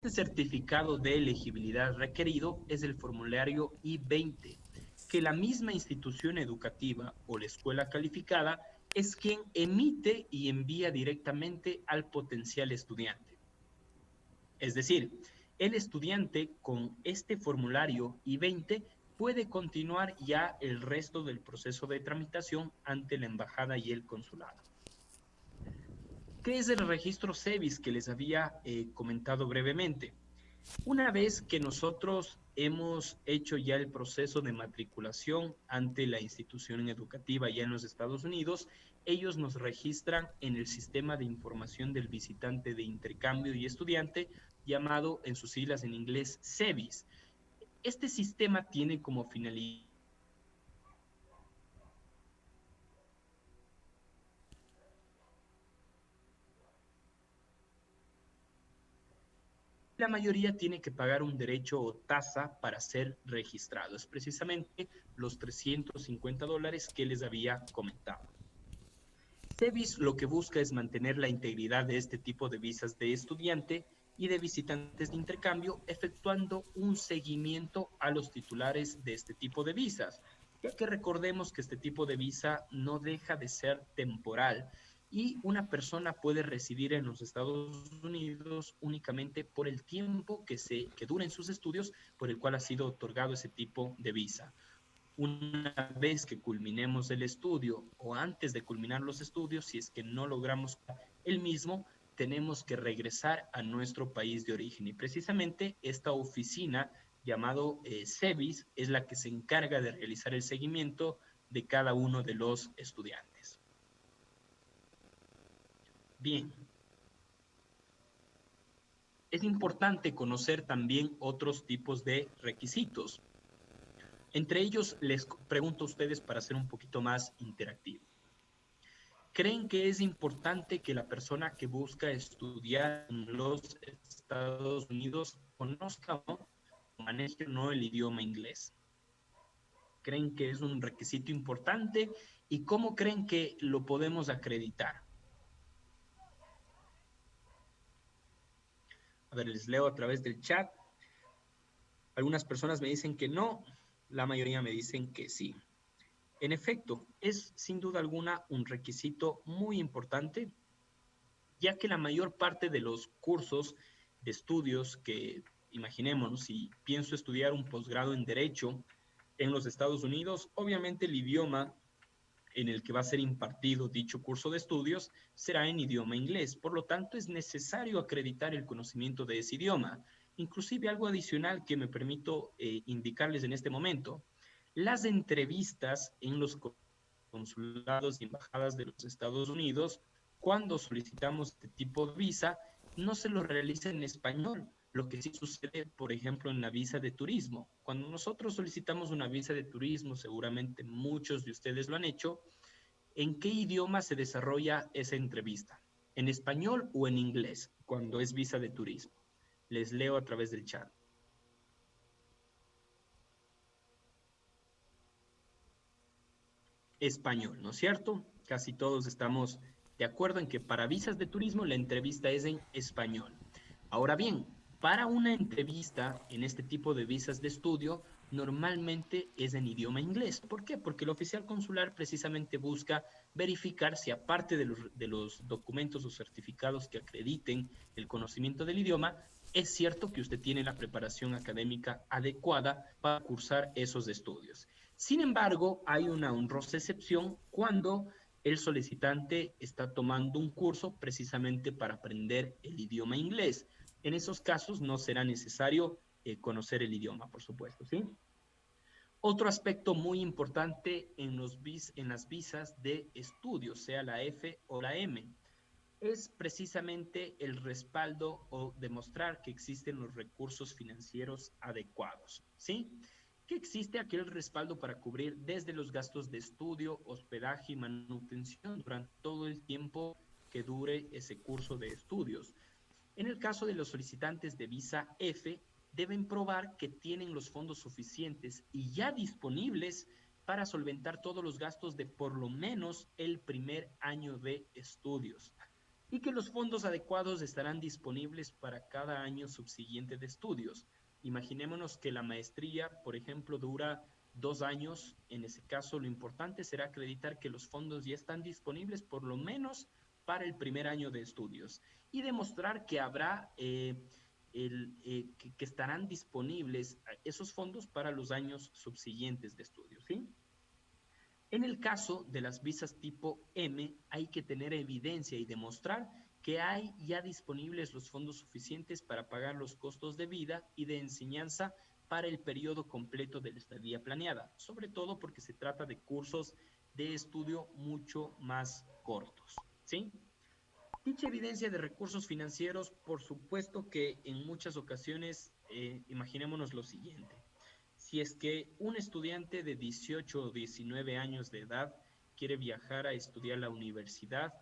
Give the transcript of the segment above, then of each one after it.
Este certificado de elegibilidad requerido es el formulario I-20, que la misma institución educativa o la escuela calificada es quien emite y envía directamente al potencial estudiante. Es decir, el estudiante con este formulario I-20 puede continuar ya el resto del proceso de tramitación ante la embajada y el consulado. ¿Qué es el registro SEVIS que les había comentado brevemente? Una vez que nosotros hemos hecho ya el proceso de matriculación ante la institución educativa ya en los Estados Unidos, ellos nos registran en el sistema de información del visitante de intercambio y estudiante, llamado en sus siglas en inglés SEVIS. Este sistema tiene como finalidad la mayoría tiene que pagar un derecho o tasa para ser registrado. Es precisamente los $350 que les había comentado. SEVIS lo que busca es mantener la integridad de este tipo de visas de estudiante y de visitantes de intercambio, efectuando un seguimiento a los titulares de este tipo de visas, ya que recordemos que este tipo de visa no deja de ser temporal y una persona puede residir en los Estados Unidos únicamente por el tiempo que duren sus estudios por el cual ha sido otorgado ese tipo de visa. Una vez que culminemos el estudio o antes de culminar los estudios, si es que no logramos el mismo, tenemos que regresar a nuestro país de origen. Y precisamente esta oficina llamado SEVIS es la que se encarga de realizar el seguimiento de cada uno de los estudiantes. Bien, es importante conocer también otros tipos de requisitos. Entre ellos, les pregunto a ustedes para ser un poquito más interactivo. ¿Creen que es importante que la persona que busca estudiar en los Estados Unidos conozca o maneje o no el idioma inglés? ¿Creen que es un requisito importante? ¿Y cómo creen que lo podemos acreditar? A ver, les leo a través del chat. Algunas personas me dicen que no, la mayoría me dicen que sí. En efecto, es sin duda alguna un requisito muy importante, ya que la mayor parte de los cursos de estudios que, imaginémonos, si pienso estudiar un posgrado en Derecho en los Estados Unidos, obviamente el idioma en el que va a ser impartido dicho curso de estudios será en idioma inglés. Por lo tanto, es necesario acreditar el conocimiento de ese idioma. Inclusive algo adicional que me permito indicarles en este momento, las entrevistas en los consulados y embajadas de los Estados Unidos, cuando solicitamos este tipo de visa, no se lo realiza en español, lo que sí sucede, por ejemplo, en la visa de turismo. Cuando nosotros solicitamos una visa de turismo, seguramente muchos de ustedes lo han hecho, ¿en qué idioma se desarrolla esa entrevista? ¿En español o en inglés? Cuando es visa de turismo. Les leo a través del chat. Español, ¿no es cierto? Casi todos estamos de acuerdo en que para visas de turismo la entrevista es en español. Ahora bien, para una entrevista en este tipo de visas de estudio, normalmente es en idioma inglés. ¿Por qué? Porque el oficial consular precisamente busca verificar si aparte de los documentos o certificados que acrediten el conocimiento del idioma, es cierto que usted tiene la preparación académica adecuada para cursar esos estudios. Sin embargo, hay una honrosa excepción cuando el solicitante está tomando un curso precisamente para aprender el idioma inglés. En esos casos no será necesario conocer el idioma, por supuesto, ¿sí? Otro aspecto muy importante en las visas de estudio, sea la F o la M, es precisamente el respaldo o demostrar que existen los recursos financieros adecuados, ¿sí? Que existe aquel respaldo para cubrir desde los gastos de estudio, hospedaje y manutención durante todo el tiempo que dure ese curso de estudios. En el caso de los solicitantes de visa F, deben probar que tienen los fondos suficientes y ya disponibles para solventar todos los gastos de por lo menos el primer año de estudios. y que los fondos adecuados estarán disponibles para cada año subsiguiente de estudios. Imaginémonos que la maestría, por ejemplo, dura 2 años. En ese caso, lo importante será acreditar que los fondos ya están disponibles por lo menos para el primer año de estudios y demostrar que habrá que estarán disponibles esos fondos para los años subsiguientes de estudios, ¿sí? En el caso de las visas tipo M, hay que tener evidencia y demostrar que hay ya disponibles los fondos suficientes para pagar los costos de vida y de enseñanza para el periodo completo de la estadía planeada, sobre todo porque se trata de cursos de estudio mucho más cortos, ¿sí? Dicha evidencia de recursos financieros, por supuesto que en muchas ocasiones, imaginémonos lo siguiente. Si es que un estudiante de 18 o 19 años de edad quiere viajar a estudiar a la universidad,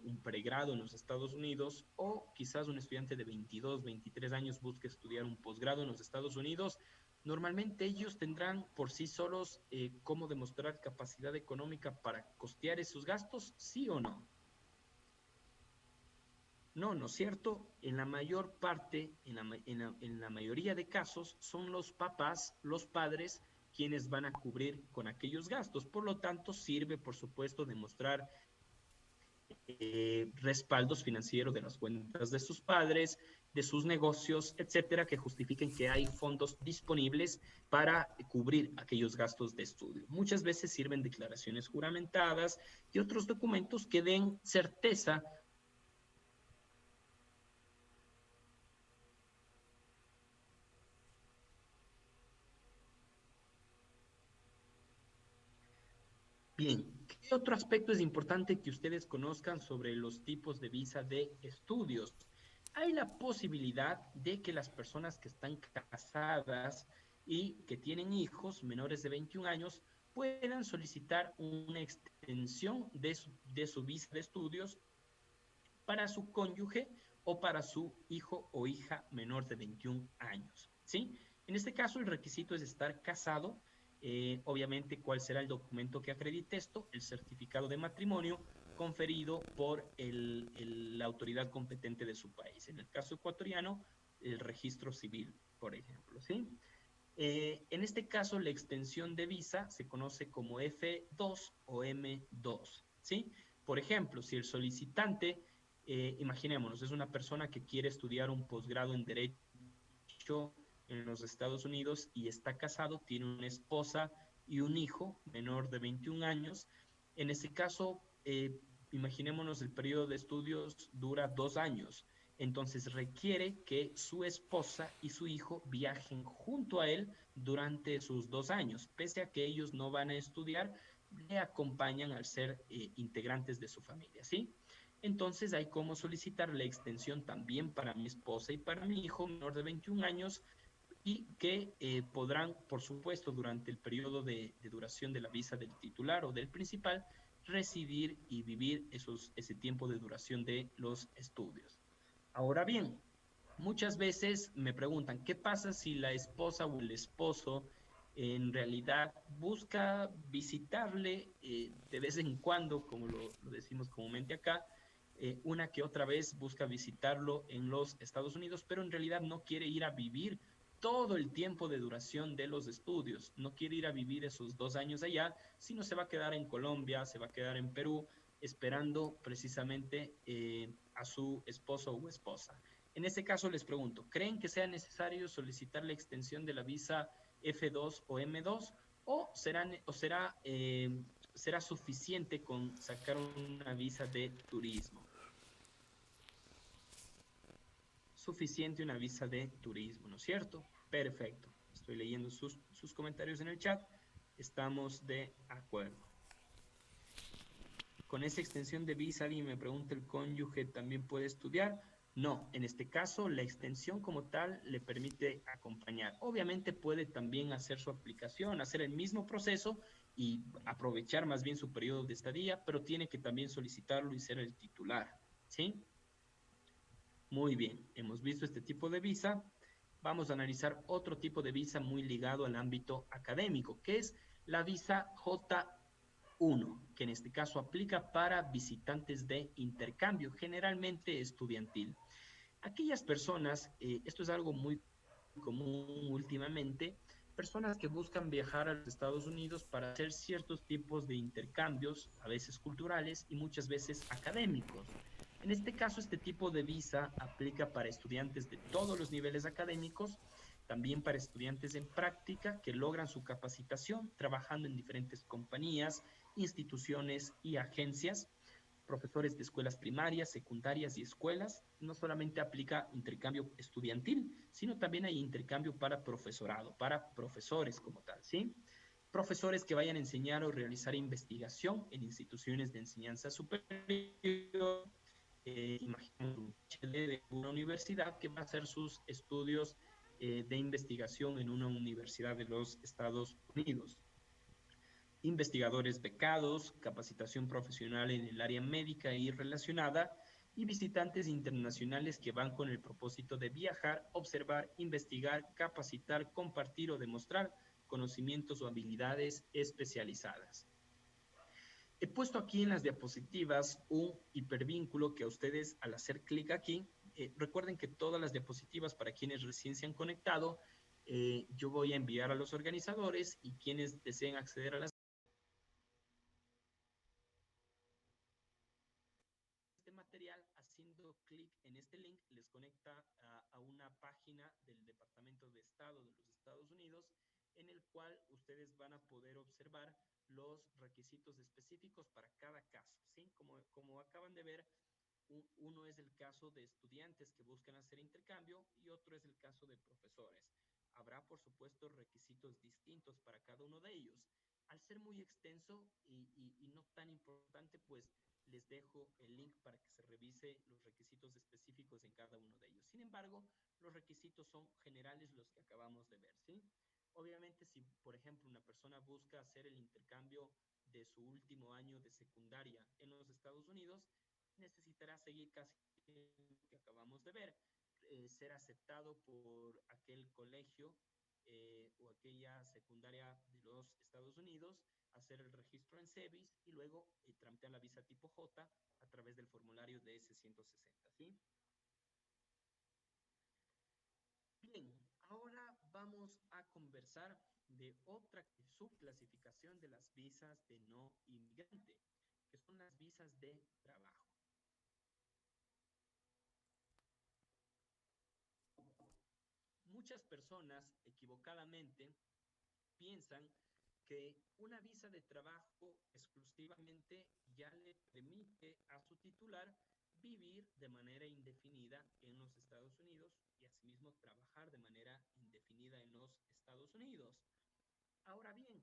un pregrado en los Estados Unidos, o quizás un estudiante de 22, 23 años busque estudiar un posgrado en los Estados Unidos, normalmente ellos tendrán por sí solos cómo demostrar capacidad económica para costear esos gastos, ¿sí o no? No, ¿no es cierto? En la mayor parte, en la mayoría de casos, son los papás, los padres, quienes van a cubrir con aquellos gastos. Por lo tanto, sirve, por supuesto, demostrar respaldos financieros de las cuentas de sus padres, de sus negocios, etcétera, que justifiquen que hay fondos disponibles para cubrir aquellos gastos de estudio. Muchas veces sirven declaraciones juramentadas y otros documentos que den certeza. Bien, ¿qué otro aspecto es importante que ustedes conozcan sobre los tipos de visa de estudios? Hay la posibilidad de que las personas que están casadas y que tienen hijos menores de 21 años puedan solicitar una extensión de su visa de estudios para su cónyuge o para su hijo o hija menor de 21 años, ¿sí? En este caso, el requisito es estar casado. Obviamente, ¿cuál será el documento que acredite esto? El certificado de matrimonio conferido por la autoridad competente de su país. En el caso ecuatoriano, el registro civil, por ejemplo, ¿sí? En este caso, la extensión de visa se conoce como F2 o M2, ¿sí? Por ejemplo, si el solicitante, imaginémonos, es una persona que quiere estudiar un posgrado en Derecho en los Estados Unidos y está casado, tiene una esposa y un hijo menor de 21 años, en ese caso, imaginémonos el periodo de estudios dura 2 años. Entonces requiere que su esposa y su hijo viajen junto a él durante sus 2 años. Pese a que ellos no van a estudiar, le acompañan al ser integrantes de su familia, ¿sí? Entonces hay como solicitar la extensión también para mi esposa y para mi hijo menor de 21 años y que podrán, por supuesto, durante el periodo de duración de la visa del titular o del principal, residir y vivir ese tiempo de duración de los estudios. Ahora bien, muchas veces me preguntan, ¿qué pasa si la esposa o el esposo en realidad busca visitarle de vez en cuando, como lo decimos comúnmente acá, una que otra vez busca visitarlo en los Estados Unidos, pero en realidad no quiere ir a vivir todo el tiempo de duración de los estudios, no quiere ir a vivir esos 2 años allá, sino se va a quedar en Colombia, se va a quedar en Perú, esperando precisamente a su esposo o esposa. En este caso les pregunto, ¿creen que sea necesario solicitar la extensión de la visa F2 o M2 será suficiente con sacar una visa de turismo? Suficiente una visa de turismo, ¿no es cierto? Perfecto. Estoy leyendo sus comentarios en el chat. Estamos de acuerdo. Con esa extensión de visa, alguien me pregunta, ¿el cónyuge también puede estudiar? No, en este caso la extensión como tal le permite acompañar. Obviamente puede también hacer su aplicación, hacer el mismo proceso y aprovechar más bien su periodo de estadía, pero tiene que también solicitarlo y ser el titular, ¿sí? Muy bien, hemos visto este tipo de visa. Vamos a analizar otro tipo de visa muy ligado al ámbito académico, que es la visa J1 Uno, que en este caso aplica para visitantes de intercambio, generalmente estudiantil. Aquellas personas, esto es algo muy común últimamente, personas que buscan viajar a los Estados Unidos para hacer ciertos tipos de intercambios, a veces culturales y muchas veces académicos. En este caso, este tipo de visa aplica para estudiantes de todos los niveles académicos, también para estudiantes en práctica que logran su capacitación trabajando en diferentes compañías, instituciones y agencias, profesores de escuelas primarias, secundarias y escuelas. No solamente aplica intercambio estudiantil, sino también hay intercambio para profesorado, para profesores como tal, ¿sí? Profesores que vayan a enseñar o realizar investigación en instituciones de enseñanza superior, imaginemos un PhD de una universidad que va a hacer sus estudios de investigación en una universidad de los Estados Unidos, investigadores becados, capacitación profesional en el área médica y relacionada, y visitantes internacionales que van con el propósito de viajar, observar, investigar, capacitar, compartir o demostrar conocimientos o habilidades especializadas. He puesto aquí en las diapositivas un hipervínculo que a ustedes, al hacer clic aquí, recuerden que todas las diapositivas para quienes recién se han conectado, yo voy a enviar a los organizadores, y quienes deseen acceder a las este material, haciendo clic en este link, les conecta a una página del Departamento de Estado de los Estados Unidos, en el cual ustedes van a poder observar los requisitos específicos para cada caso, ¿sí? Como acaban de ver, uno es el caso de estudiantes que buscan hacer intercambio y otro es el caso de profesores. Habrá, por supuesto, requisitos distintos para cada uno de ellos. Al ser muy extenso y no tan importante, pues les dejo el link para que se revise los requisitos específicos en cada uno de ellos. Sin embargo, los requisitos son generales, los que acabamos de ver, ¿sí? Obviamente, si, por ejemplo, una persona busca hacer el intercambio de su último año de secundaria en los Estados Unidos, necesitará seguir casi lo que acabamos de ver, ser aceptado por aquel colegio o aquella secundaria de los Estados Unidos, hacer el registro en SEVIS y luego tramitar la visa tipo J a través del formulario de S-160, ¿sí? Bien, ahora vamos a conversar de otra subclasificación de las visas de no inmigrante, que son las visas de trabajo. Muchas personas equivocadamente piensan que una visa de trabajo exclusivamente ya le permite a su titular vivir de manera indefinida en los Estados Unidos y asimismo trabajar de manera indefinida en los Estados Unidos. Ahora bien,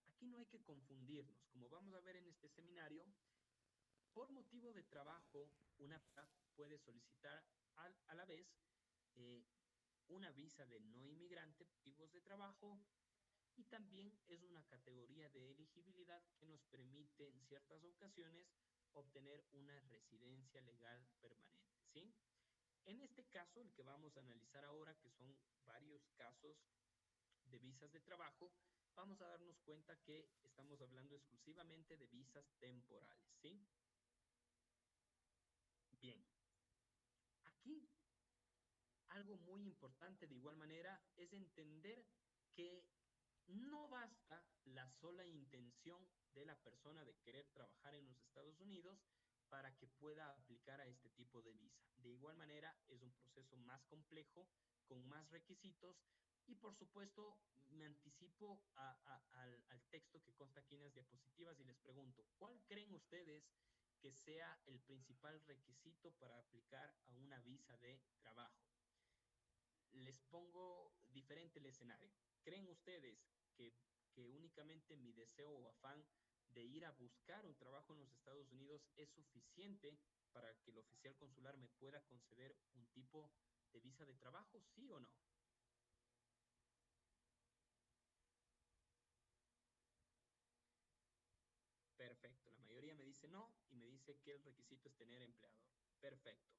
aquí no hay que confundirnos. Como vamos a ver en este seminario, por motivo de trabajo, una persona puede solicitar a la vez eh, una visa de no inmigrante, motivos de trabajo, y también es una categoría de elegibilidad que nos permite en ciertas ocasiones obtener una residencia legal permanente, ¿sí? En este caso, el que vamos a analizar ahora, que son varios casos de visas de trabajo, vamos a darnos cuenta que estamos hablando exclusivamente de visas temporales, ¿sí? Bien, aquí algo muy importante de igual manera es entender que no basta la sola intención de la persona de querer trabajar en los Estados Unidos para que pueda aplicar a este tipo de visa. De igual manera, es un proceso más complejo, con más requisitos, y por supuesto me anticipo al texto que consta aquí en las diapositivas y les pregunto, ¿cuál creen ustedes que sea el principal requisito para aplicar a una visa de trabajo? Les pongo diferente el escenario. ¿Creen ustedes que únicamente mi deseo o afán de ir a buscar un trabajo en los Estados Unidos es suficiente para que el oficial consular me pueda conceder un tipo de visa de trabajo, sí o no? Perfecto. La mayoría me dice no y me dice que el requisito es tener empleador. Perfecto.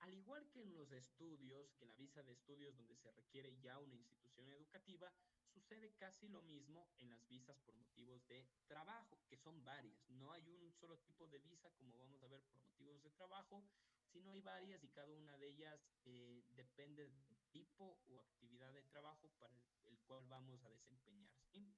Al igual que en los estudios, que en la visa de estudios donde se requiere ya una institución educativa, sucede casi lo mismo en las visas por motivos de trabajo, que son varias. No hay un solo tipo de visa, como vamos a ver, por motivos de trabajo, sino hay varias y cada una de ellas depende del tipo o actividad de trabajo para el cual vamos a desempeñar. ¿Sí?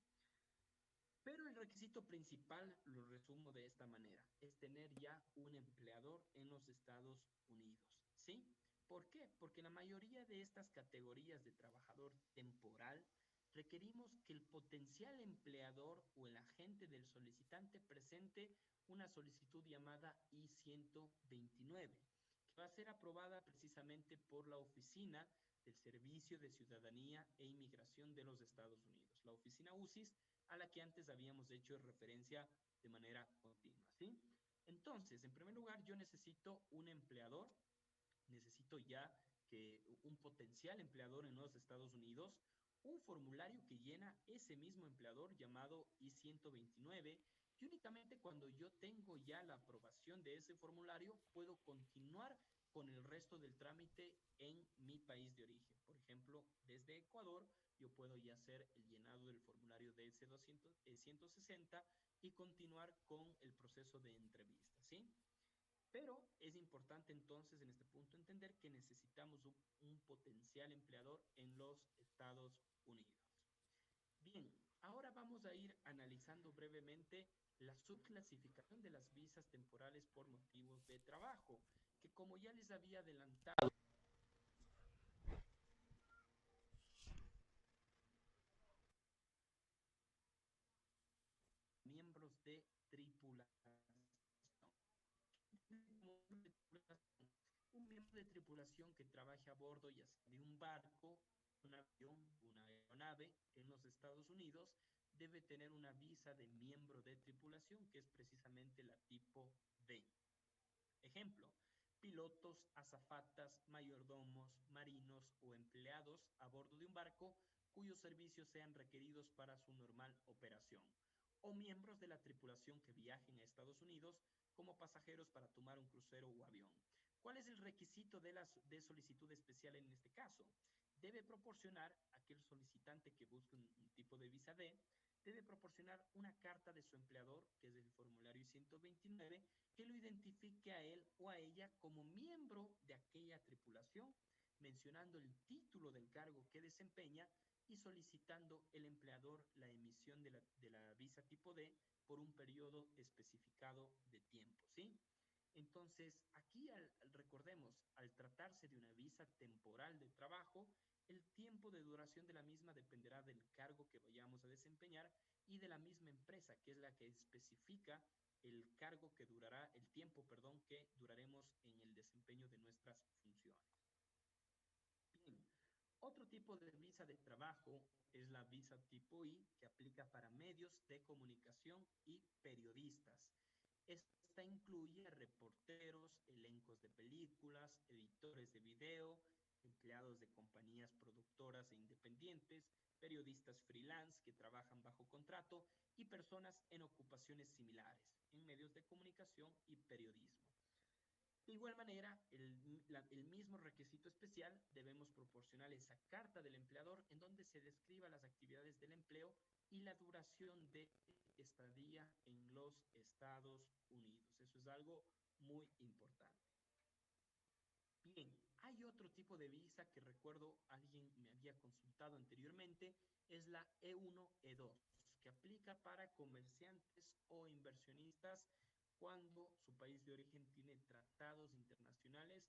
Pero el requisito principal, lo resumo de esta manera, es tener ya un empleador en los Estados Unidos. ¿Sí? ¿Por qué? Porque la mayoría de estas categorías de trabajador temporal requerimos que el potencial empleador o el agente del solicitante presente una solicitud llamada I-129, que va a ser aprobada precisamente por la Oficina del Servicio de Ciudadanía e Inmigración de los Estados Unidos, la oficina UCIS, a la que antes habíamos hecho referencia de manera continua, ¿sí? Entonces, en primer lugar, yo necesito un empleador, necesito ya que un potencial empleador en los Estados Unidos, un formulario que llena ese mismo empleador llamado I-129, y únicamente cuando yo tengo ya la aprobación de ese formulario, puedo continuar con el resto del trámite en mi país de origen. Por ejemplo, desde Ecuador, yo puedo ya hacer el llenado del formulario de DC-200, 160 y continuar con el proceso de entrevista, ¿sí? Pero es importante entonces en este punto entender que necesitamos un potencial empleador en los Estados Unidos. Bien, ahora vamos a ir analizando brevemente la subclasificación de las visas temporales por motivos de trabajo, que como ya les había adelantado, miembros de tripulación. Un miembro de tripulación que trabaje a bordo ya sea de un barco, un avión, una aeronave en los Estados Unidos, debe tener una visa de miembro de tripulación, que es precisamente la tipo D. Ejemplo, pilotos, azafatas, mayordomos, marinos o empleados a bordo de un barco cuyos servicios sean requeridos para su normal operación, o miembros de la tripulación que viajen a Estados Unidos como pasajeros para tomar un crucero o avión. ¿Cuál es el requisito de solicitud especial en este caso? Debe proporcionar aquel solicitante que busque un tipo de visa D, debe proporcionar una carta de su empleador, que es el formulario 129, que lo identifique a él o a ella como miembro de aquella tripulación, mencionando el título del cargo que desempeña y solicitando el empleador la emisión de la visa tipo D por un periodo especificado de tiempo, ¿sí? Entonces, aquí recordemos, al tratarse de una visa temporal de trabajo, el tiempo de duración de la misma dependerá del cargo que vayamos a desempeñar y de la misma empresa, que es la que especifica el cargo que durará, el tiempo, perdón, que duraremos en el desempeño de nuestras funciones. Bien, otro tipo de visa de trabajo es la visa tipo I, que aplica para medios de comunicación y periodistas. Esta incluye reporteros, elencos de películas, editores de video, empleados de compañías productoras e independientes, periodistas freelance que trabajan bajo contrato y personas en ocupaciones similares, en medios de comunicación y periodismo. De igual manera, el mismo requisito especial debemos proporcionar esa carta del empleador en donde se describa las actividades del empleo y la duración de estadía en los Estados Unidos. Eso es algo muy importante. Bien, hay otro tipo de visa que recuerdo alguien me había consultado anteriormente, es la E1, E2, que aplica para comerciantes o inversionistas cuando su país de origen tiene tratados internacionales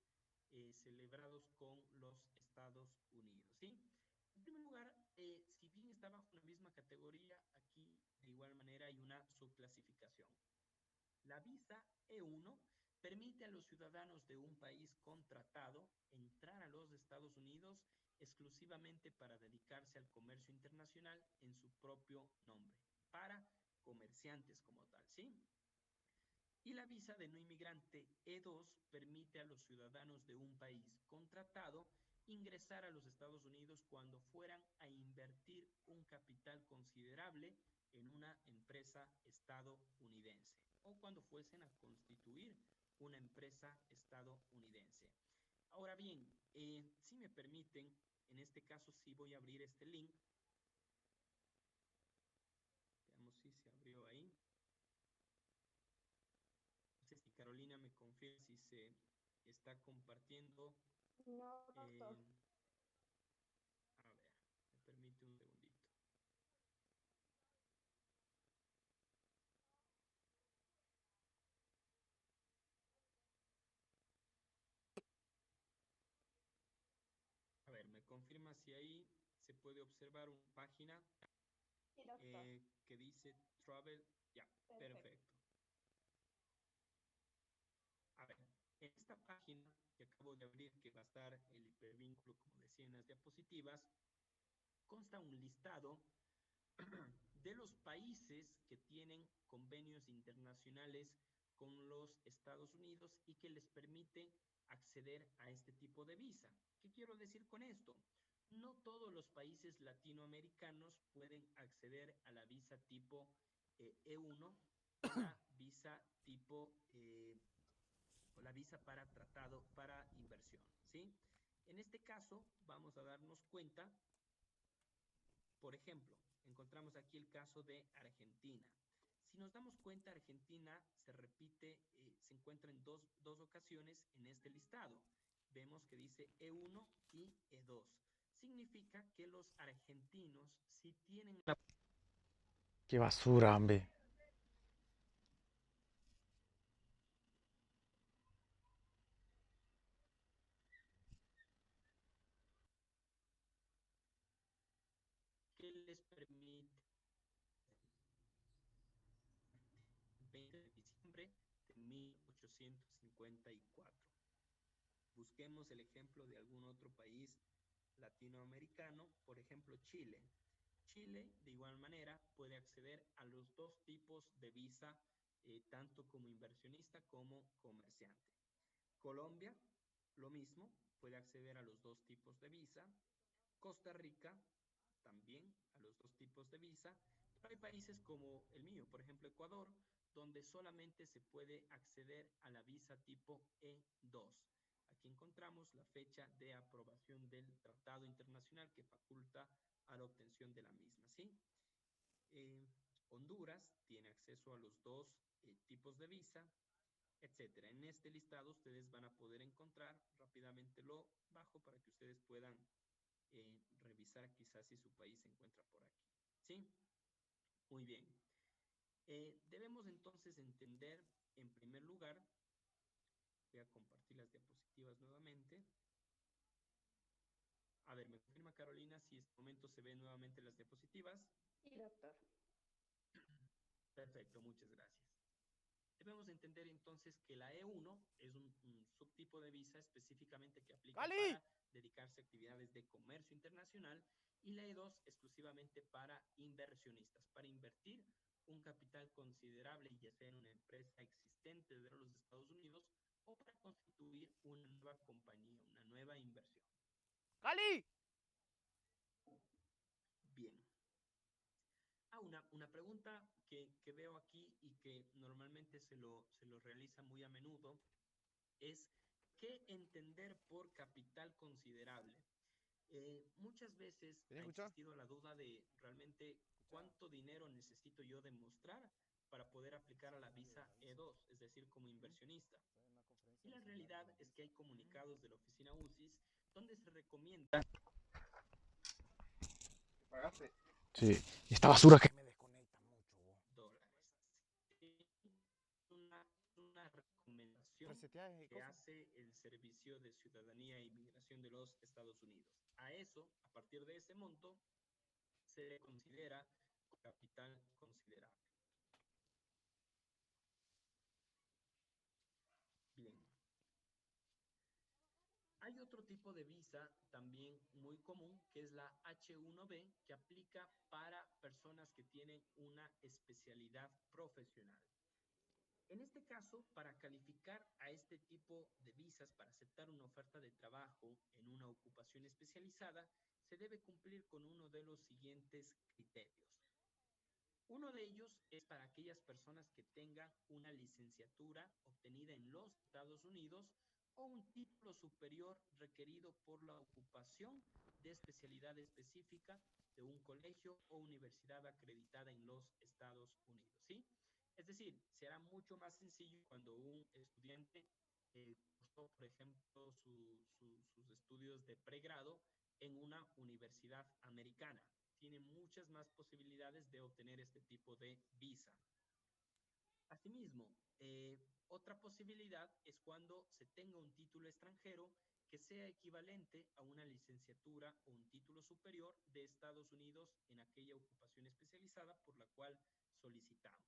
celebrados con los Estados Unidos, ¿sí? En primer lugar, si bien está bajo la misma categoría, aquí de igual manera hay una subclasificación. La visa E1 permite a los ciudadanos de un país contratado entrar a los Estados Unidos exclusivamente para dedicarse al comercio internacional en su propio nombre, para comerciantes como tal, ¿sí? Y la visa de no inmigrante E2 permite a los ciudadanos de un país contratado ingresar a los Estados Unidos cuando fueran a invertir un capital considerable en una empresa estadounidense o cuando fuesen a constituir una empresa estadounidense. Ahora bien, si me permiten, en este caso sí voy a abrir este link. Veamos si se abrió ahí. No sé si Carolina me confirma si se está compartiendo. No, doctor. A ver, me permite un segundito. A ver, me confirma si ahí se puede observar una página Sí, doctor. que dice Travel. Ya, Perfecto. perfecto. A ver, en esta página que acabo de abrir, que va a estar el hipervínculo, como decía en las diapositivas, consta un listado de los países que tienen convenios internacionales con los Estados Unidos y que les permite acceder a este tipo de visa. ¿Qué quiero decir con esto? No todos los países latinoamericanos pueden acceder a la visa tipo E1 o la visa tipo o la visa para tratado para inversión, ¿sí? En este caso, vamos a darnos cuenta, por ejemplo, encontramos aquí el caso de Argentina. Si nos damos cuenta, Argentina se repite, se encuentra en dos ocasiones en este listado. Vemos que dice E1 y E2. Significa que los argentinos sí tienen la... Qué basura, hombre. que les permite 20 de diciembre de 1854. Busquemos el ejemplo de algún otro país latinoamericano, por ejemplo Chile. Chile, de igual manera, puede acceder a los dos tipos de visa, tanto como inversionista como comerciante. Colombia, lo mismo, puede acceder a los dos tipos de visa. Costa Rica, también a los dos tipos de visa. Pero hay países como el mío, por ejemplo Ecuador, donde solamente se puede acceder a la visa tipo E2. Aquí encontramos la fecha de aprobación del tratado internacional que faculta a la obtención de la misma, ¿sí? Eh, Honduras tiene acceso a los dos tipos de visa, etcétera. En este listado ustedes van a poder encontrar, rápidamente lo bajo para que ustedes puedan revisar quizás si su país se encuentra por aquí. ¿Sí? Muy bien. Debemos entonces entender, en primer lugar, voy a compartir las diapositivas nuevamente. A ver, me confirma Carolina si en este momento se ven nuevamente las diapositivas. Sí, doctor. Perfecto, muchas gracias. Debemos entender entonces que la E1 es un subtipo de visa específicamente que aplica ¡Cali! para dedicarse a actividades de comercio internacional y la E2 exclusivamente para inversionistas, para invertir un capital considerable, ya sea en una empresa existente de los Estados Unidos o para constituir una nueva compañía, una nueva inversión. ¡Cali! Bien. Una pregunta que veo aquí y que normalmente se lo realiza muy a menudo es ¿qué entender por capital considerable? Muchas veces ¿Querés ha escuchar? existido la duda de realmente Escuchá. cuánto dinero necesito yo demostrar para poder aplicar a la visa E2, es decir, como inversionista. Estoy en una Y conferencia la nacional de realidad la es que visa. hay comunicados de la oficina UCIS donde se recomienda ¿Pagaste? Sí. Esta basura que me desconecta mucho, vos. dólares. Es una recomendación ¿Reseteás el que coso? hace el Servicio de Ciudadanía e Inmigración de los Estados Unidos. A eso, a partir de ese monto, se le considera capital considerable. Bien. Hay otro tipo de visa también muy común, que es la H1B, que aplica para personas que tienen una especialidad profesional. En este caso, para calificar a este tipo de visas, para aceptar una oferta de trabajo en una ocupación especializada, se debe cumplir con uno de los siguientes criterios. Uno de ellos es para aquellas personas que tengan una licenciatura obtenida en los Estados Unidos o un título superior requerido por la ocupación de especialidad específica de un colegio o universidad acreditada en los Estados Unidos, ¿sí? Es decir, será mucho más sencillo cuando un estudiante cursó, por ejemplo, sus estudios de pregrado en una universidad americana. Tiene muchas más posibilidades de obtener este tipo de visa. Asimismo, otra posibilidad es cuando se tenga un título extranjero que sea equivalente a una licenciatura o un título superior de Estados Unidos en aquella ocupación especializada por la cual solicitamos.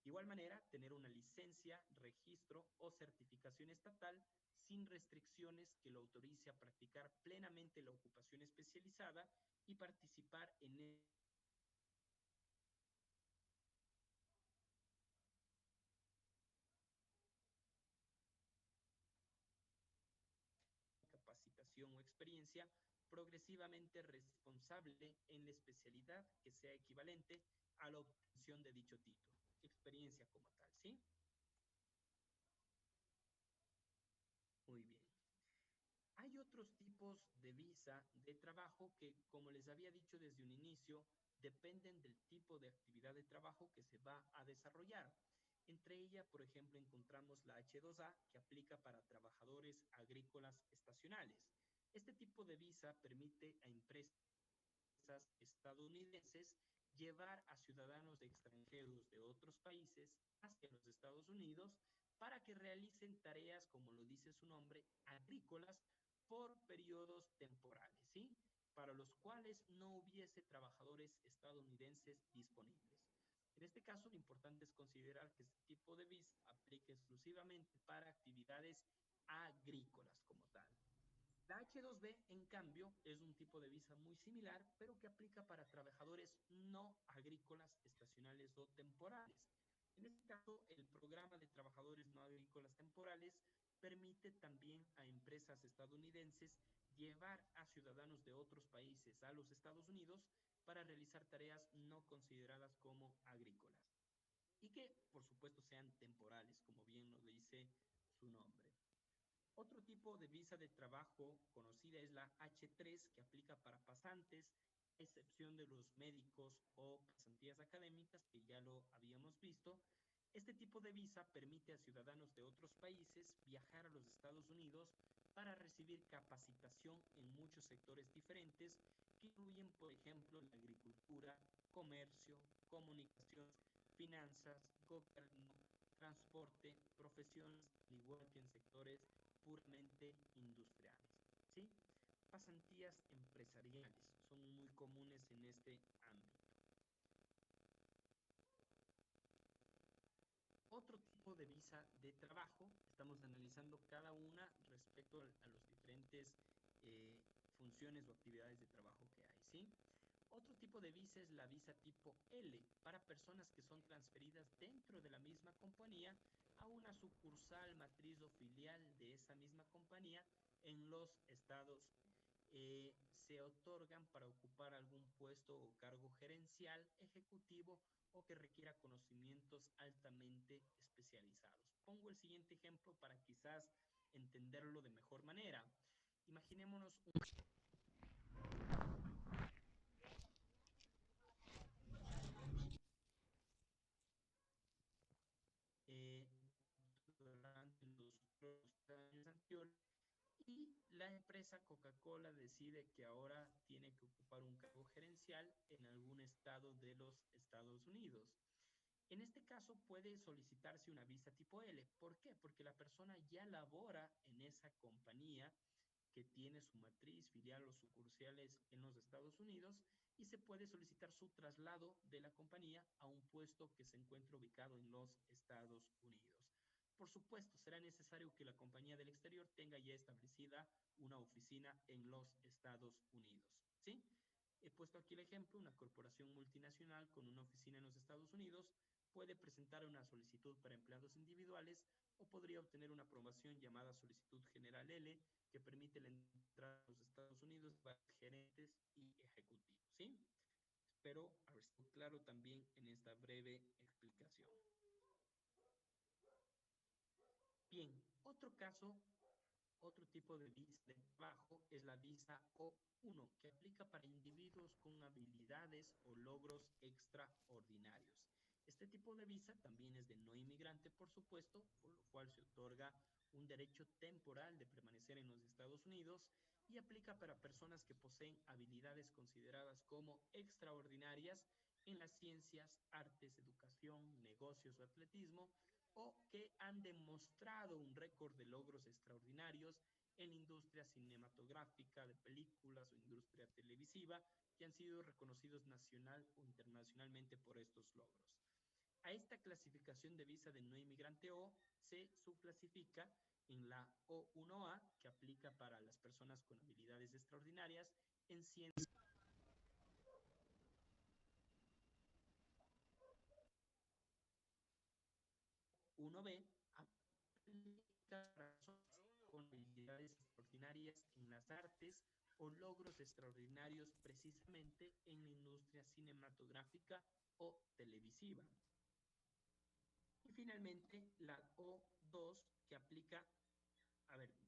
De igual manera, tener una licencia, registro o certificación estatal sin restricciones que lo autorice a practicar plenamente la ocupación especializada y participar en capacitación o experiencia progresivamente responsable en la especialidad que sea equivalente a la obtención de dicho título. Experiencia como tal, ¿sí? Muy bien. Hay otros tipos de visa de trabajo que, como les había dicho desde un inicio, dependen del tipo de actividad de trabajo que se va a desarrollar. Entre ellas, por ejemplo, encontramos la H2A, que aplica para trabajadores agrícolas estacionales. Este tipo de visa permite a empresas estadounidenses llevar a ciudadanos extranjeros de otros países hacia los Estados Unidos para que realicen tareas, como lo dice su nombre, agrícolas por periodos temporales, ¿sí? Para los cuales no hubiese trabajadores estadounidenses disponibles. En este caso, lo importante es considerar que este tipo de visa aplica exclusivamente para actividades agrícolas como tal. La H2B, en cambio, es un tipo de visa muy similar, pero que aplica para trabajadores no agrícolas, estacionales o temporales. En este caso, el programa de trabajadores no agrícolas temporales permite también a empresas estadounidenses llevar a ciudadanos de otros países a los Estados Unidos para realizar tareas no consideradas como agrícolas y que, por supuesto, sean temporales, como bien lo dice su nombre. Otro tipo de visa de trabajo conocida es la H3, que aplica para pasantes, a excepción de los médicos o pasantías académicas, que ya lo habíamos visto. Este tipo de visa permite a ciudadanos de otros países viajar a los Estados Unidos para recibir capacitación en muchos sectores diferentes, que incluyen, por ejemplo, la agricultura, comercio, comunicación, finanzas, gobierno, transporte, profesiones, al igual que en sectores puramente industriales, ¿sí? Pasantías empresariales son muy comunes en este ámbito. Otro tipo de visa de trabajo, estamos analizando cada una respecto a los diferentes funciones o actividades de trabajo que hay, ¿sí? Otro tipo de visa es la visa tipo L, para personas que son transferidas dentro de la misma compañía a una sucursal, matriz o filial de esa misma compañía en los Estados Unidos. Se otorgan para ocupar algún puesto o cargo gerencial, ejecutivo o que requiera conocimientos altamente especializados. Pongo el siguiente ejemplo para quizás entenderlo de mejor manera. Imaginémonos un eh, durante los años anteriores y la empresa Coca-Cola decide que ahora tiene que ocupar un cargo gerencial en algún estado de los Estados Unidos. En este caso puede solicitarse una visa tipo L. ¿Por qué? Porque la persona ya labora en esa compañía que tiene su matriz, filial o sucursales en los Estados Unidos y se puede solicitar su traslado de la compañía a un puesto que se encuentra ubicado en los Estados Unidos. Por supuesto, será necesario que la compañía del exterior tenga ya establecida una oficina en los Estados Unidos, ¿sí? He puesto aquí el ejemplo, una corporación multinacional con una oficina en los Estados Unidos puede presentar una solicitud para empleados individuales o podría obtener una aprobación llamada solicitud general L que permite la entrada a los Estados Unidos para gerentes y ejecutivos, ¿sí? Espero haber sido claro también en esta breve explicación. Bien, otro caso Otro tipo de visa de trabajo es la visa O1, que aplica para individuos con habilidades o logros extraordinarios. Este tipo de visa también es de no inmigrante, por supuesto, por lo cual se otorga un derecho temporal de permanecer en los Estados Unidos y aplica para personas que poseen habilidades consideradas como extraordinarias en las ciencias, artes, educación, negocios o atletismo, o que han demostrado un récord de logros extraordinarios en la industria cinematográfica, de películas o industria televisiva, que han sido reconocidos nacional o internacionalmente por estos logros. A esta clasificación de visa de no inmigrante O se subclasifica en la O1A, que aplica para las personas con habilidades extraordinarias en ciencias. 1B aplica para personas con habilidades extraordinarias en las artes o logros extraordinarios precisamente en la industria cinematográfica o televisiva. Y finalmente la O2 que aplica,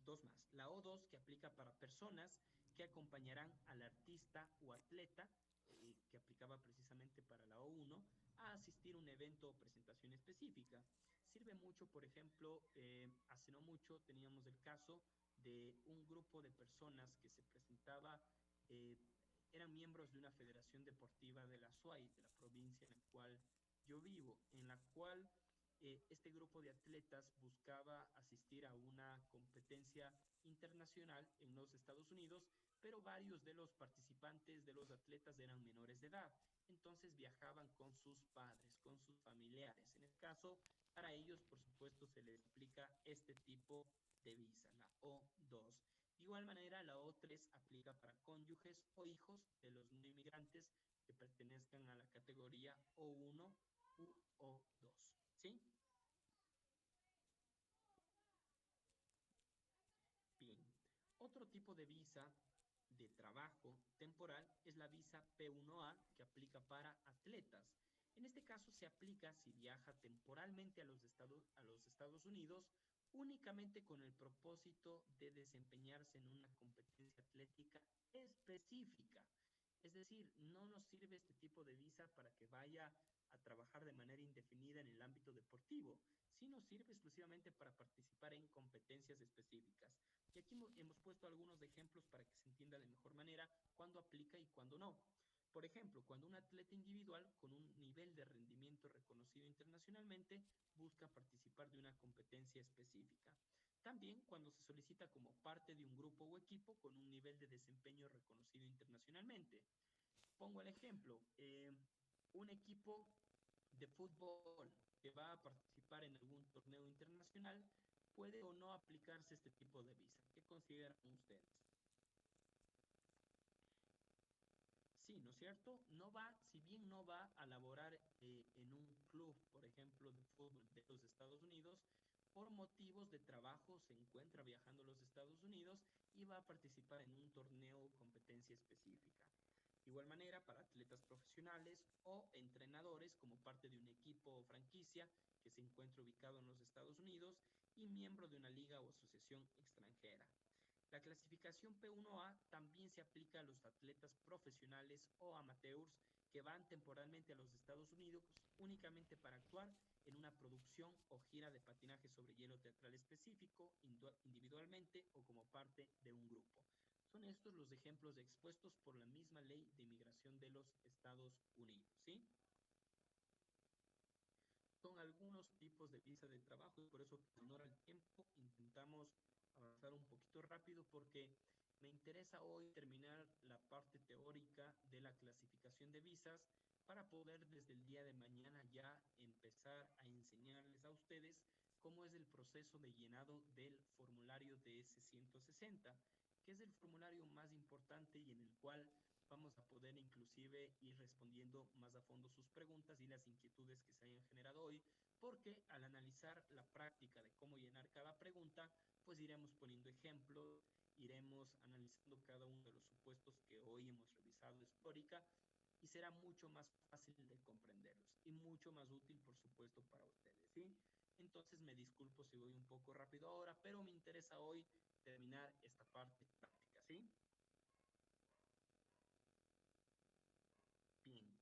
dos más. La O2 que aplica para personas que acompañarán al artista o atleta, que aplicaba precisamente para la O1, a asistir a un evento o presentación específica. Sirve mucho, por ejemplo, hace no mucho teníamos el caso de un grupo de personas que se presentaba, eh, eran miembros de una federación deportiva de la SUAY, de la provincia en la cual yo vivo, en la cual este grupo de atletas buscaba asistir a una competencia internacional en los Estados Unidos, pero varios de los participantes, de los atletas, eran menores de edad. Entonces viajaban con sus padres, con sus familiares. En el caso, para ellos, por supuesto, se les aplica este tipo de visa, la O2. De igual manera, la O3 aplica para cónyuges o hijos de los no inmigrantes que pertenezcan a la categoría O1 u O2. ¿Sí? Bien. Otro tipo de visa de trabajo temporal es la visa P1A que aplica para atletas. En este caso se aplica si viaja temporalmente a los Estados Unidos únicamente con el propósito de desempeñarse en una competencia atlética específica. Es decir, no nos sirve este tipo de visa para que vaya a trabajar de manera indefinida en el ámbito deportivo, sino sirve exclusivamente para participar en competencias específicas. Y aquí hemos puesto algunos ejemplos para que se entienda de mejor manera cuándo aplica y cuándo no. Por ejemplo, cuando un atleta individual con un nivel de rendimiento reconocido internacionalmente busca participar de una competencia específica. También cuando se solicita como parte de un grupo o equipo con un nivel de desempeño reconocido internacionalmente. Pongo el ejemplo, un equipo de fútbol que va a participar en algún torneo internacional puede o no aplicarse este tipo de visa. ¿Qué consideran ustedes? Sí, ¿no es cierto? No va, si bien no va a laborar en un club, por ejemplo, de fútbol de los Estados Unidos, por motivos de trabajo se encuentra viajando a los Estados Unidos y va a participar en un torneo o competencia específica. De igual manera, para atletas profesionales o entrenadores como parte de un equipo o franquicia que se encuentra ubicado en los Estados Unidos y miembro de una liga o asociación extranjera. La clasificación P1A también se aplica a los atletas profesionales o amateurs que van temporalmente a los Estados Unidos únicamente para actuar en una producción o gira de patinaje sobre hielo teatral específico, individualmente o como parte de un grupo. Son estos los ejemplos expuestos por la misma ley de inmigración de los Estados Unidos, ¿sí? Son algunos tipos de visa de trabajo y por eso, en honor al tiempo, intentamos avanzar un poquito rápido porque me interesa hoy terminar la parte teórica de la clasificación de visas para poder desde el día de mañana ya empezar a enseñarles a ustedes cómo es el proceso de llenado del formulario de S-160, que es el formulario más importante y en el cual vamos a poder inclusive ir respondiendo más a fondo sus preguntas y las inquietudes que se hayan generado hoy, porque al analizar la práctica de cómo llenar cada pregunta, pues iremos poniendo ejemplos, iremos analizando cada uno de los supuestos que hoy hemos revisado histórica y será mucho más fácil de comprenderlos y mucho más útil, por supuesto, para ustedes, ¿sí? Entonces me disculpo si voy un poco rápido ahora, pero me interesa hoy terminar esta parte práctica, ¿sí? Bien.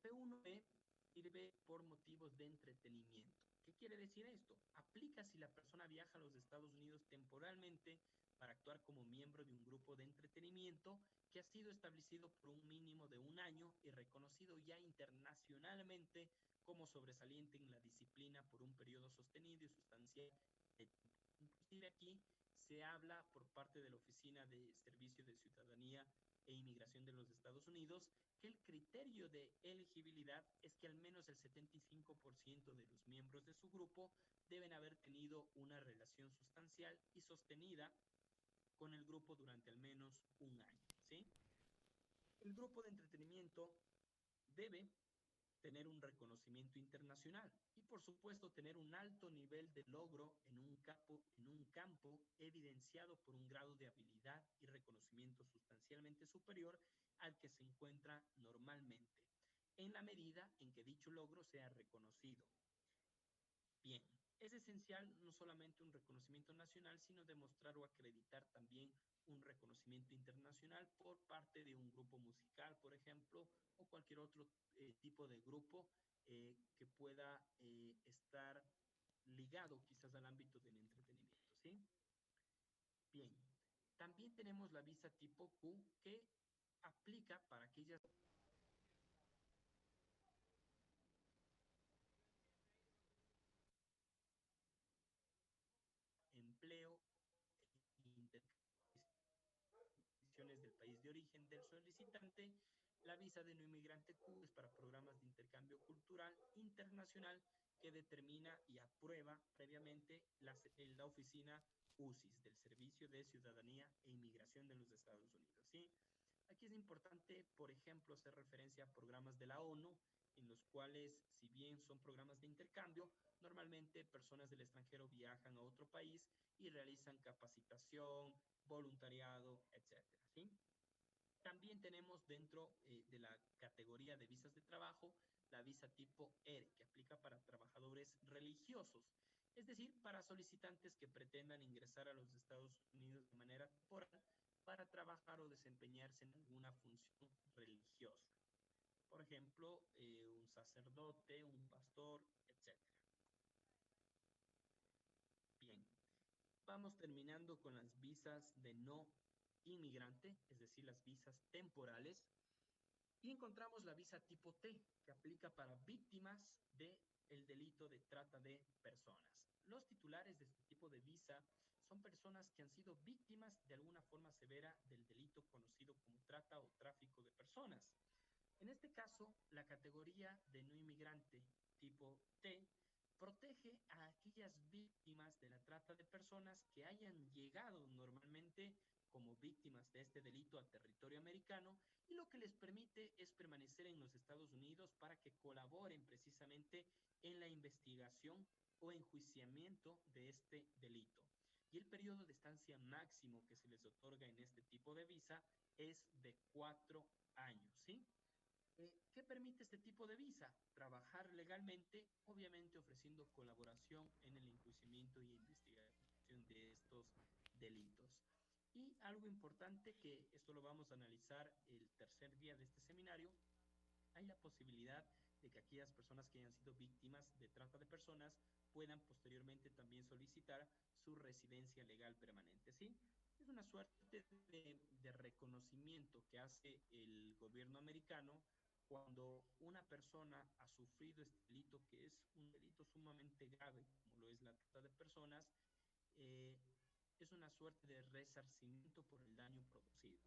P1B sirve por motivos de entretenimiento. ¿Qué quiere decir esto? Aplica si la persona viaja a los Estados Unidos temporalmente para actuar como miembro de un grupo de entretenimiento que ha sido establecido por un mínimo de un año y reconocido ya internacionalmente como sobresaliente en la disciplina por un periodo sostenido y sustancial de tiempo. Inclusive aquí se habla por parte de la Oficina de Servicio de Ciudadanía e Inmigración de los Estados Unidos que el criterio de elegibilidad es que al menos el 75% de los miembros de su grupo deben haber tenido una relación sustancial y sostenida con el grupo durante al menos un año, ¿sí? El grupo de entretenimiento debe tener un reconocimiento internacional y, por supuesto, tener un alto nivel de logro en un campo evidenciado por un grado de habilidad y reconocimiento sustancialmente superior al que se encuentra normalmente, en la medida en que dicho logro sea reconocido. Bien, es esencial no solamente un reconocimiento nacional, sino demostrar o acreditar también un reconocimiento internacional por parte de un grupo musical, por ejemplo, o cualquier otro tipo de grupo que pueda estar ligado quizás al ámbito del entretenimiento, ¿sí? Bien, también tenemos la visa tipo Q que aplica para aquellas empleo e intercambios del país de origen del solicitante. La visa de no inmigrante Q es para programas de intercambio cultural internacional que determina y aprueba previamente la oficina UCIS del Servicio de Ciudadanía e Inmigración de los Estados Unidos, ¿sí? Aquí es importante, por ejemplo, hacer referencia a programas de la ONU, en los cuales, si bien son programas de intercambio, normalmente personas del extranjero viajan a otro país y realizan capacitación, voluntariado, etcétera, ¿sí? También tenemos dentro de la categoría de visas de trabajo la visa tipo R, que aplica para trabajadores religiosos, es decir, para solicitantes que pretendan ingresar a los Estados Unidos de manera temporal para trabajar o desempeñarse en alguna función religiosa. Por ejemplo, un sacerdote, un pastor, etcétera. Bien, vamos terminando con las visas de no inmigrante, es decir, las visas temporales. Y encontramos la visa tipo T, que aplica para víctimas del delito de trata de personas. Los titulares de este tipo de visa son personas que han sido víctimas de alguna forma severa del delito conocido como trata o tráfico de personas. En este caso, la categoría de no inmigrante tipo T protege a aquellas víctimas de la trata de personas que hayan llegado normalmente como víctimas de este delito a territorio americano y lo que les permite es permanecer en los Estados Unidos para que colaboren precisamente en la investigación o enjuiciamiento de este delito. Y el periodo de estancia máximo que se les otorga en este tipo de visa es de 4 años, ¿sí? ¿Qué permite este tipo de visa? Trabajar legalmente, obviamente ofreciendo colaboración en el enjuiciamiento y investigación de estos delitos. Y algo importante que esto lo vamos a analizar el tercer día de este seminario, hay la posibilidad de que aquellas personas que hayan sido víctimas de trata de personas puedan posteriormente también solicitar su residencia legal permanente, ¿sí? Es una suerte de reconocimiento que hace el gobierno americano cuando una persona ha sufrido este delito, que es un delito sumamente grave, como lo es la trata de personas, eh, es una suerte de resarcimiento por el daño producido.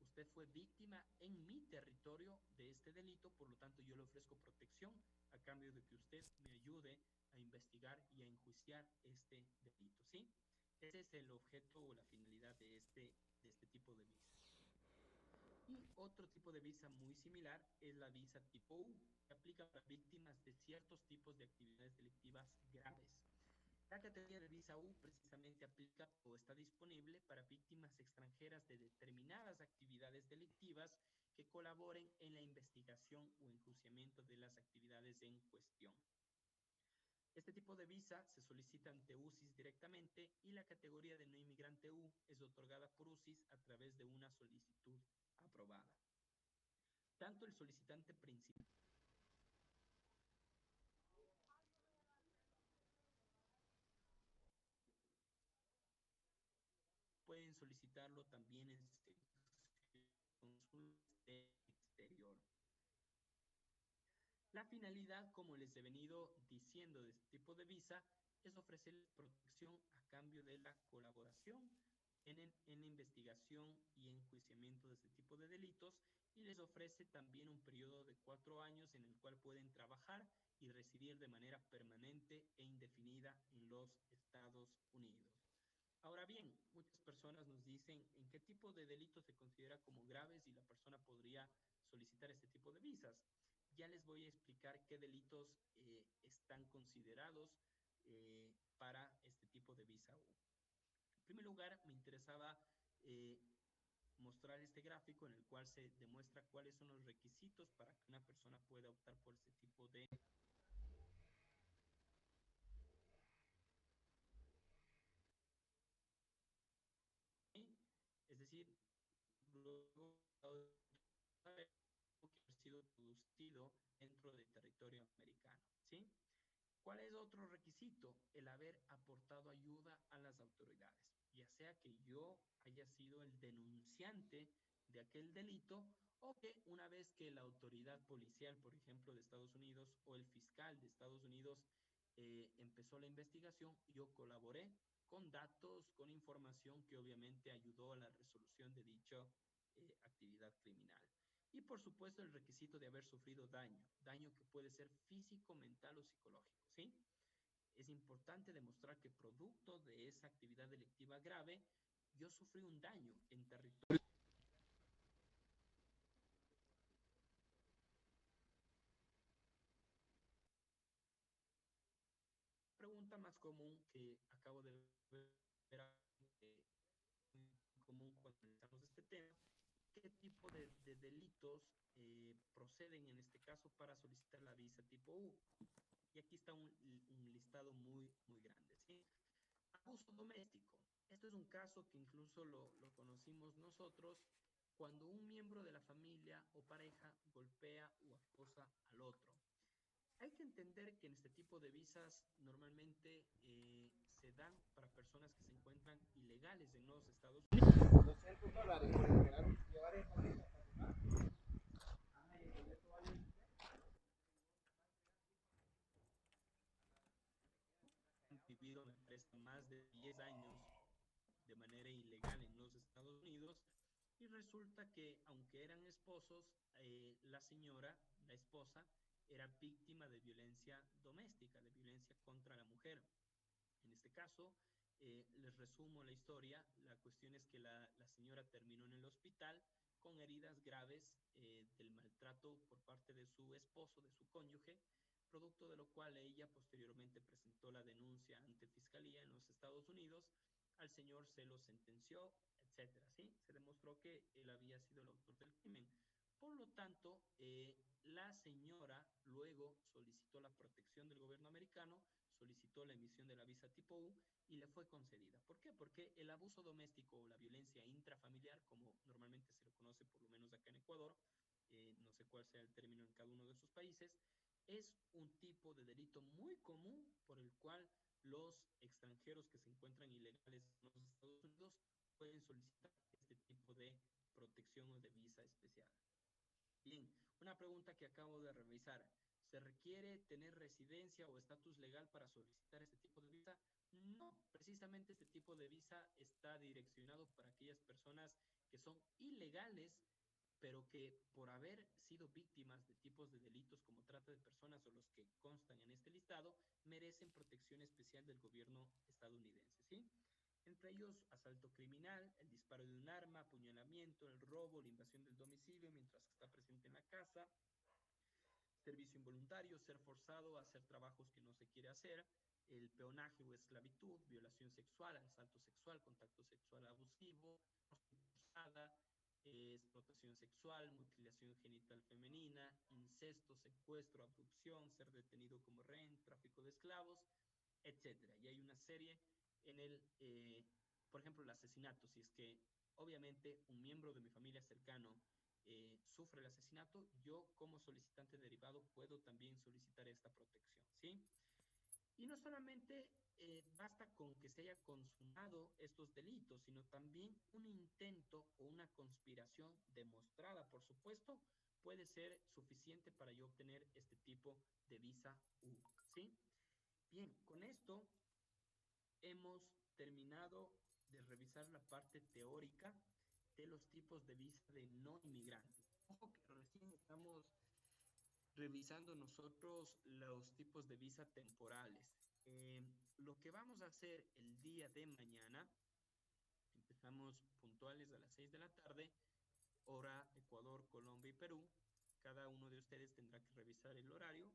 Usted fue víctima en mi territorio de este delito, por lo tanto yo le ofrezco protección a cambio de que usted me ayude a investigar y a enjuiciar este delito, ¿sí? Ese es el objeto o la finalidad de este tipo de visa. Y otro tipo de visa muy similar es la visa tipo U, que aplica para víctimas de ciertos tipos de actividades delictivas graves. La categoría de visa U precisamente aplica o está disponible para víctimas extranjeras de determinadas actividades delictivas que colaboren en la investigación o enjuiciamiento de las actividades en cuestión. Este tipo de visa se solicita ante UCIS directamente y la categoría de no inmigrante U es otorgada por UCIS a través de una solicitud aprobada. Tanto el solicitante principal pueden solicitarlo también en consultas exterior. La finalidad, como les he venido diciendo de este tipo de visa, es ofrecer protección a cambio de la colaboración en la investigación y enjuiciamiento de este tipo de delitos, y les ofrece también un periodo de 4 años en el cual pueden trabajar y residir de manera permanente e indefinida en los Estados Unidos. Ahora bien, muchas personas nos dicen en qué tipo de delitos se considera como graves y la persona podría solicitar este tipo de visas. Ya les voy a explicar qué delitos están considerados para este tipo de visa U. En primer lugar, me interesaba mostrar este gráfico en el cual se demuestra cuáles son los requisitos para que una persona pueda optar por este tipo de... Es decir, luego que ha sido producido dentro del territorio americano, ¿sí? ¿Cuál es otro requisito? El haber aportado ayuda a las autoridades, ya sea que yo haya sido el denunciante de aquel delito o que una vez que la autoridad policial, por ejemplo, de Estados Unidos o el fiscal de Estados Unidos empezó la investigación, yo colaboré con datos, con información que obviamente ayudó a la resolución de dicha actividad criminal. Y por supuesto el requisito de haber sufrido daño, daño que puede ser físico, mental o psicológico, ¿sí? Es importante demostrar que producto de esa actividad delictiva grave, yo sufrí un daño en territorio. La pregunta más común que acabo de ver, muy común cuando analizamos este tema, ¿qué tipo de delitos proceden en este caso para solicitar la visa tipo U? Y aquí está un listado muy grande, ¿sí? Abuso doméstico. Esto es un caso que incluso lo conocimos nosotros cuando un miembro de la familia o pareja golpea o acosa al otro. Hay que entender que en este tipo de visas normalmente se dan para personas que se encuentran ilegales en los Estados Unidos. $200 por llevar esta visa. Han vivido, me parece, más de 10 años de manera ilegal en los Estados Unidos y resulta que aunque eran esposos, la señora, la esposa, era víctima de violencia doméstica, de violencia contra la mujer. En este caso, les resumo la historia, la cuestión es que la señora terminó en el hospital con heridas graves del maltrato por parte de su esposo, de su cónyuge, producto de lo cual ella posteriormente presentó la denuncia ante Fiscalía en los Estados Unidos, al señor se lo sentenció, etcétera, ¿sí? Se demostró que él había sido el autor del crimen. Por lo tanto, la señora luego solicitó la protección del gobierno americano, solicitó la emisión de la visa tipo U y le fue concedida. ¿Por qué? Porque el abuso doméstico o la violencia intrafamiliar, como normalmente se lo conoce por lo menos acá en Ecuador, no sé cuál sea el término en cada uno de sus países, es un tipo de delito muy común por el cual los extranjeros que se encuentran ilegales en los Estados Unidos pueden solicitar este tipo de protección o de visa especial. Bien, una pregunta que acabo de revisar. ¿Se requiere tener residencia o estatus legal para solicitar este tipo de visa? No, precisamente este tipo de visa está direccionado para aquellas personas que son ilegales, pero que por haber sido víctimas de tipos de delitos como trata de personas o los que constan en este listado, merecen protección especial del gobierno estadounidense, ¿sí? Entre ellos, asalto criminal, el disparo de un arma, apuñalamiento, el robo, la invasión del domicilio mientras está presente en la casa, servicio involuntario, ser forzado a hacer trabajos que no se quiere hacer, el peonaje o esclavitud, violación sexual, asalto sexual, contacto sexual abusivo, forzada, explotación sexual, mutilación genital femenina, incesto. incesto, secuestro, abducción, ser detenido como rehén, tráfico de esclavos, etcétera. Y hay una serie en por ejemplo, el asesinato, si es que obviamente un miembro de mi familia cercano sufre el asesinato, yo como solicitante derivado puedo también solicitar esta protección, ¿sí? Y no solamente basta con que se haya consumado estos delitos, sino también un intento o una conspiración demostrada, por supuesto, puede ser suficiente para yo obtener este tipo de visa U, ¿sí? Bien, con esto hemos terminado de revisar la parte teórica de los tipos de visa de no inmigrante. Ojo que recién estamos revisando nosotros los tipos de visa temporales. Lo que vamos a hacer el día de mañana, empezamos puntuales a las 6 de la tarde, hora Ecuador, Colombia y Perú. Cada uno de ustedes tendrá que revisar el horario.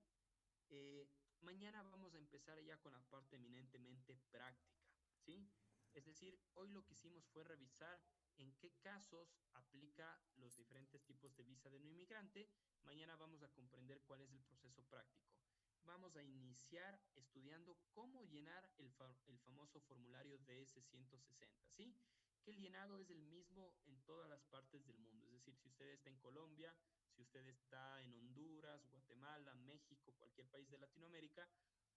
Mañana vamos a empezar ya con la parte eminentemente práctica, ¿sí? Es decir, hoy lo que hicimos fue revisar en qué casos aplica los diferentes tipos de visa de no inmigrante. Mañana vamos a comprender cuál es el proceso práctico. Vamos a iniciar estudiando cómo llenar el famoso formulario DS-160, ¿sí? Que el llenado es el mismo en todas las partes del mundo. Es decir, si usted está en Colombia, si usted está en Honduras, Guatemala, México, cualquier país de Latinoamérica,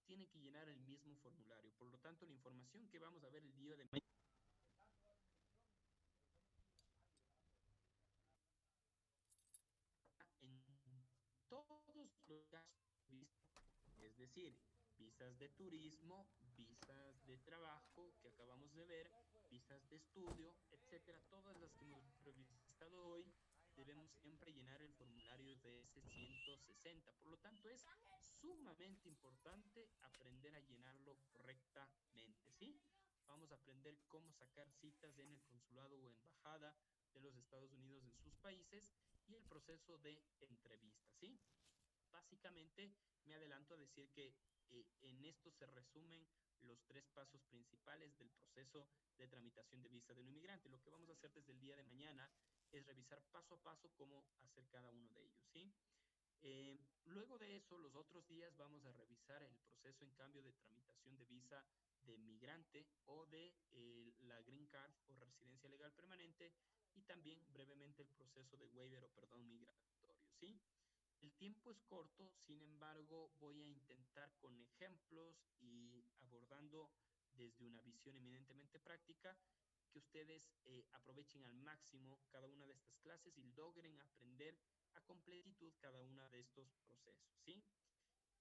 tiene que llenar el mismo formulario. Por lo tanto, la información que vamos a ver el día de mañana en todos los casos, es decir, visas de turismo, visas de trabajo que acabamos de ver, visas de estudio, etcétera, todas las que hemos revisado hoy, debemos siempre llenar el formulario de S-160. Por lo tanto, es sumamente importante aprender a llenarlo correctamente, ¿sí? Vamos a aprender cómo sacar citas en el consulado o embajada de los Estados Unidos en sus países y el proceso de entrevista, ¿sí? Básicamente, me adelanto a decir que en esto se resumen los tres pasos principales del proceso de tramitación de visa de un inmigrante. Lo que vamos a hacer desde el día de mañana es revisar paso a paso cómo hacer cada uno de ellos, ¿sí? Luego de eso, los otros días vamos a revisar el proceso en cambio de tramitación de visa de migrante o de la Green Card o residencia legal permanente y también brevemente el proceso de waiver o perdón migratorio, ¿sí? El tiempo es corto, sin embargo, voy a intentar con ejemplos y abordando desde una visión eminentemente práctica que ustedes aprovechen al máximo cada una de estas clases y logren aprender a completitud cada uno de estos procesos, ¿sí?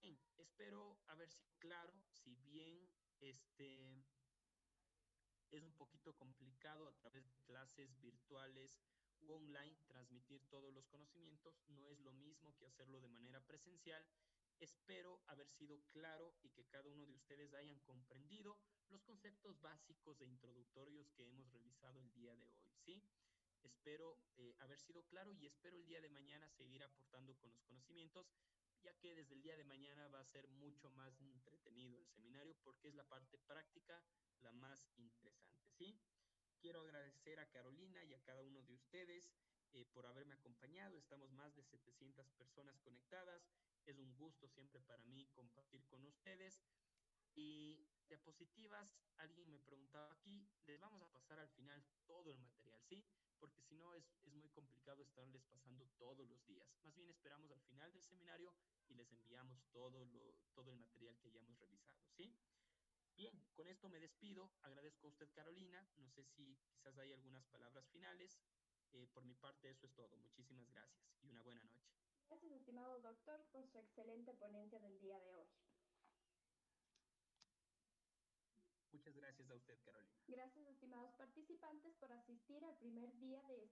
Bien, espero haber sido claro, si bien es un poquito complicado a través de clases virtuales u online transmitir todos los conocimientos, no es lo mismo que hacerlo de manera presencial. Espero haber sido claro y que cada uno de ustedes hayan comprendido los conceptos básicos e introductorios que hemos revisado el día de hoy, ¿sí? Espero haber sido claro y espero el día de mañana seguir aportando con los conocimientos, ya que desde el día de mañana va a ser mucho más entretenido el seminario porque es la parte práctica la más interesante, ¿sí? Quiero agradecer a Carolina y a cada uno de ustedes por haberme acompañado. Estamos más de 700 personas conectadas. Es un gusto siempre para mí compartir con ustedes. Y diapositivas, alguien me preguntaba aquí, les vamos a pasar al final todo el material, ¿sí? Porque si no es muy complicado estarles pasando todos los días. Más bien esperamos al final del seminario y les enviamos todo el material que hayamos revisado, ¿sí? Bien, con esto me despido. Agradezco a usted, Carolina. No sé si quizás hay algunas palabras finales. Por mi parte, eso es todo. Muchísimas gracias y una buena noche. Gracias, estimado doctor, por su excelente ponencia del día de hoy. Muchas gracias a usted, Carolina. Gracias, estimados participantes, por asistir al primer día de